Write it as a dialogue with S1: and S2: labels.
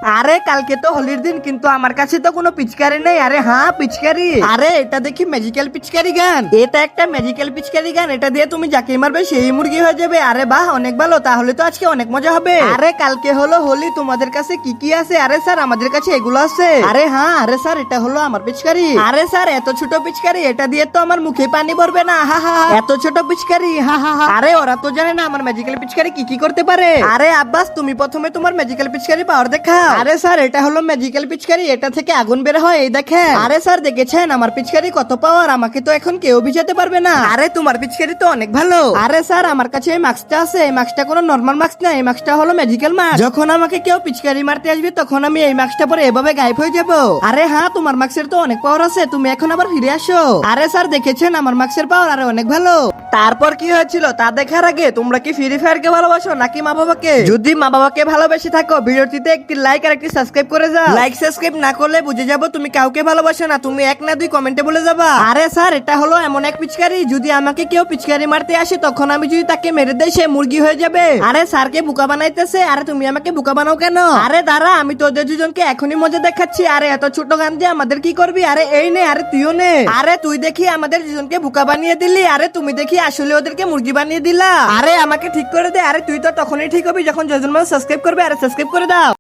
S1: আরে কালকে তো হোলির দিন, কিন্তু আমার কাছে তো কোনো পিচকারি নেই। আরে হ্যাঁ পিচকারি, আরে এটা দেখি ম্যাজিক্যাল পিচকারি গান। এটা একটা ম্যাজিক্যাল পিচকারি গান, এটা দিয়ে তুমি যাকে মারবে সেই মুরগি হয়ে যাবে। আরে বাহ, অনেক ভালো, তাহলে তো আজকে অনেক মজা হবে। আরে কালকে হলো হোলি, তোমাদের কাছে কি কি আছে? আরে স্যার আমাদের কাছে এগুলো আছে। আরে হ্যাঁ, আরে স্যার এটা হলো আমার পিচকারি। আরে স্যার এত ছোট পিচকারি, এটা দিয়ে তো আমার মুখে পানি ভরবে না। হা হা, এত ছোট পিচকারি, হা হা হা। আরে ওরা তো জানে না আমার ম্যাজিক্যাল পিচকারি কি কি করতে পারে। আরে আব্বাস, তুমি প্রথমে তোমার ম্যাজিক্যাল পিচকারি পাওয়ার দেখা। আরে স্যার এটা হলো ম্যাজিক্যাল পিচকারি, এটা থেকে আগুন বের হয়, এই দেখেন। আরে স্যার দেখেছেন আমার পিচকারি কত পাওয়ার? আমাকে তো এখন কেউ ভিজাতে পারবে না। আরে তোমার পিচকারি তো অনেক ভালো। আরে স্যার আমার কাছে এই মাস্কটা আছে, এই মাস্কটা কোনো নরমাল মাস্ক না, এই মাস্কটা হলো ম্যাজিক্যাল মাস্ক। যখন আমাকে কেউ পিচকারি মারতে আসবে তখন আমি এই মাস্কটা পরে এভাবে গায়েব হয়ে যাব। আরে হ্যাঁ, তোমার মাস্কের তো অনেক পাওয়ার আছে, তুমি এখন আবার ফিরে আসো। আরে স্যার দেখেছেন আমার মাস্কের পাওয়ার আরে অনেক ভালো। তারপর কি হয়েছিল তা দেখার আগে তোমরা কি ফ্রি ফায়ার কে ভালোবাসো নাকি মা বাবাকে? যদি মা বাবাকে ভালোবেসে থাকো ভিডিওটিতে একটি লাইক আর একটি সাবস্ক্রাইব করে যাও। লাইক সাবস্ক্রাইব না করলে বুঝে যাবো তুমি কাউকে ভালোবাসো না, তুমি এক না দুই কমেন্টে বলে যাবা। আরে স্যার এটা হলো এমন এক পিচকারি, যদি আমাকে কেউ পিচকারি মারতে আসে তখন আমি যদি তাকে মেরে দেই সে মুরগি হয়ে যাবে। আরে স্যারকে বোকা বানাইতেছে। আরে তুমি আমাকে বোকা বানাও কেন? আরে দাঁড়া, আমি তোদের দুজনকে এখনই মজা দেখাচ্ছি। আরে এত ছোট গান দিয়ে আমাদের কি করবি? আরে এই নে, আরে তুইও নে। আরে তুই দেখি আমাদের দুজনকে বোকা বানিয়ে দিলি, আরে তুমি দেখি আসলে ওদেরকে মুরগি বানিয়ে দিলা। আরে আমাকে ঠিক করে দে। আরে তুই তো তখনই ঠিক হবি যখন যজন মানুষ সাবস্ক্রাইব করবে। আরে সাবস্ক্রাইব করে দাও।